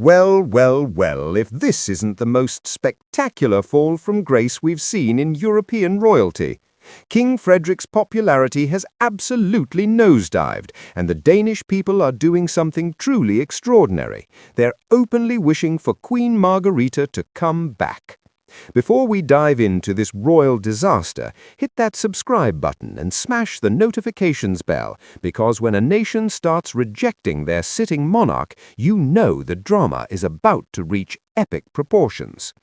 Well, well, well, if this isn't the most spectacular fall from grace we've seen in European royalty. King Frederik's popularity has absolutely nosedived, and the Danish people are doing something truly extraordinary. They're openly wishing for Queen Margarita to come back. Before we dive into this royal disaster, hit that subscribe button and smash the notifications bell, because when a nation starts rejecting their sitting monarch, you know the drama is about to reach epic proportions.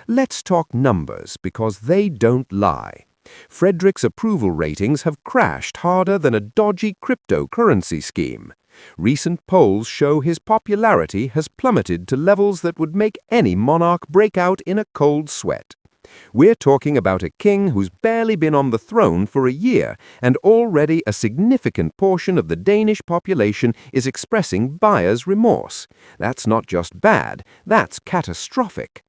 Let's talk numbers, because they don't lie. Frederik's approval ratings have crashed harder than a dodgy cryptocurrency scheme. Recent polls show his popularity has plummeted to levels that would make any monarch break out in a cold sweat. We're talking about a king who's barely been on the throne for a year, and already a significant portion of the Danish population is expressing buyer's remorse. That's not just bad, that's catastrophic.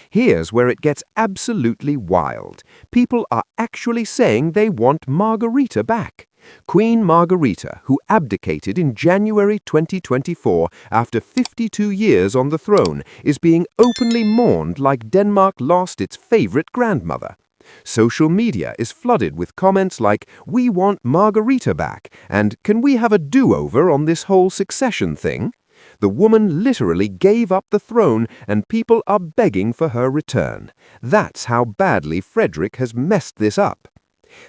Here's where it gets absolutely wild. People are actually saying they want Margarita back. Queen Margrethe, who abdicated in January 2024 after 52 years on the throne, is being openly mourned like Denmark lost its favorite grandmother. Social media is flooded with comments like, "We want Margarita back," and "Can we have a do-over on this whole succession thing?" The woman literally gave up the throne, and people are begging for her return. That's how badly Frederik has messed this up.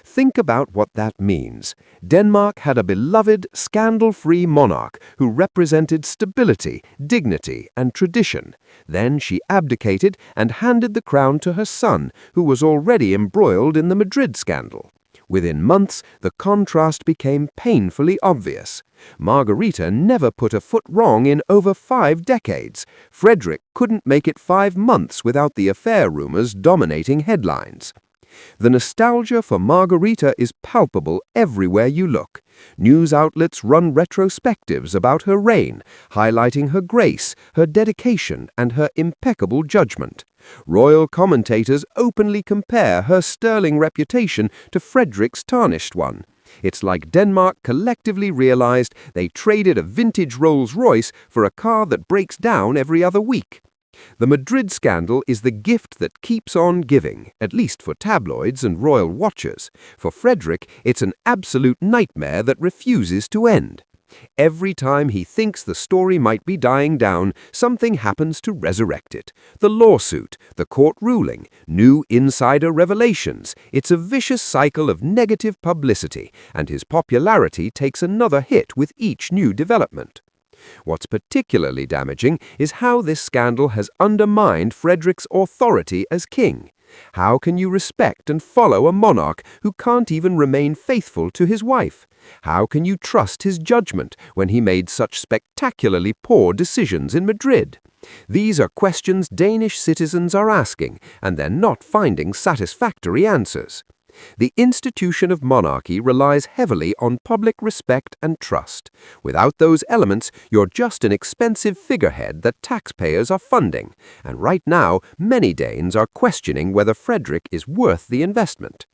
Think about what that means. Denmark had a beloved, scandal-free monarch who represented stability, dignity, and tradition. Then she abdicated and handed the crown to her son, who was already embroiled in the Madrid scandal. Within months, the contrast became painfully obvious. Margarita never put a foot wrong in over 5 decades. Frederik couldn't make it 5 months without the affair rumors dominating headlines. The nostalgia for Margarita is palpable everywhere you look. News outlets run retrospectives about her reign, highlighting her grace, her dedication, and her impeccable judgment. Royal commentators openly compare her sterling reputation to Frederik's tarnished one. It's like Denmark collectively realized they traded a vintage Rolls-Royce for a car that breaks down every other week. The Madrid scandal is the gift that keeps on giving, at least for tabloids and royal watchers. For Frederik, it's an absolute nightmare that refuses to end. Every time he thinks the story might be dying down, something happens to resurrect it. The lawsuit, the court ruling, new insider revelations. It's a vicious cycle of negative publicity, and his popularity takes another hit with each new development. What's particularly damaging is how this scandal has undermined Frederik's authority as king. How can you respect and follow a monarch who can't even remain faithful to his wife? How can you trust his judgment when he made such spectacularly poor decisions in Madrid? These are questions Danish citizens are asking, and they're not finding satisfactory answers. The institution of monarchy relies heavily on public respect and trust. Without those elements, you're just an expensive figurehead that taxpayers are funding. And right now, many Danes are questioning whether Frederik is worth the investment.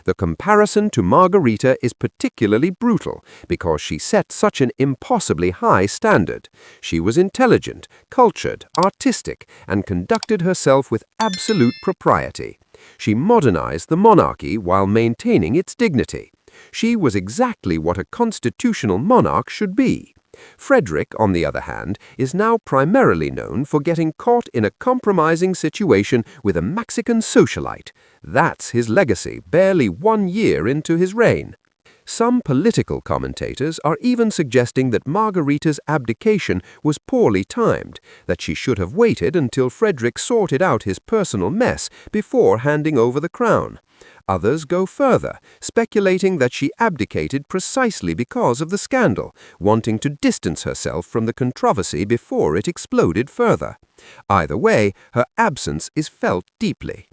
The comparison to Margarita is particularly brutal because she set such an impossibly high standard. She was intelligent, cultured, artistic, and conducted herself with absolute propriety. She modernized the monarchy while maintaining its dignity. She was exactly what a constitutional monarch should be. Frederik, on the other hand, is now primarily known for getting caught in a compromising situation with a Mexican socialite. That's his legacy, barely 1 year into his reign. Some political commentators are even suggesting that Margarita's abdication was poorly timed, that she should have waited until Frederik sorted out his personal mess before handing over the crown. Others go further, speculating that she abdicated precisely because of the scandal, wanting to distance herself from the controversy before it exploded further. Either way, her absence is felt deeply.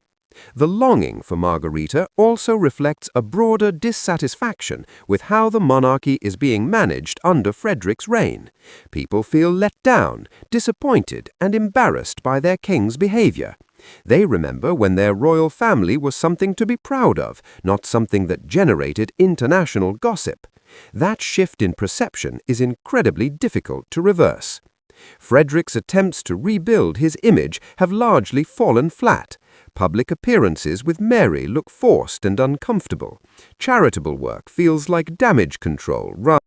The longing for Margarita also reflects a broader dissatisfaction with how the monarchy is being managed under Frederik's reign. People feel let down, disappointed, and embarrassed by their king's behavior. They remember when their royal family was something to be proud of, not something that generated international gossip. That shift in perception is incredibly difficult to reverse. Frederik's attempts to rebuild his image have largely fallen flat. Public appearances with Mary look forced and uncomfortable. Charitable work feels like damage control rather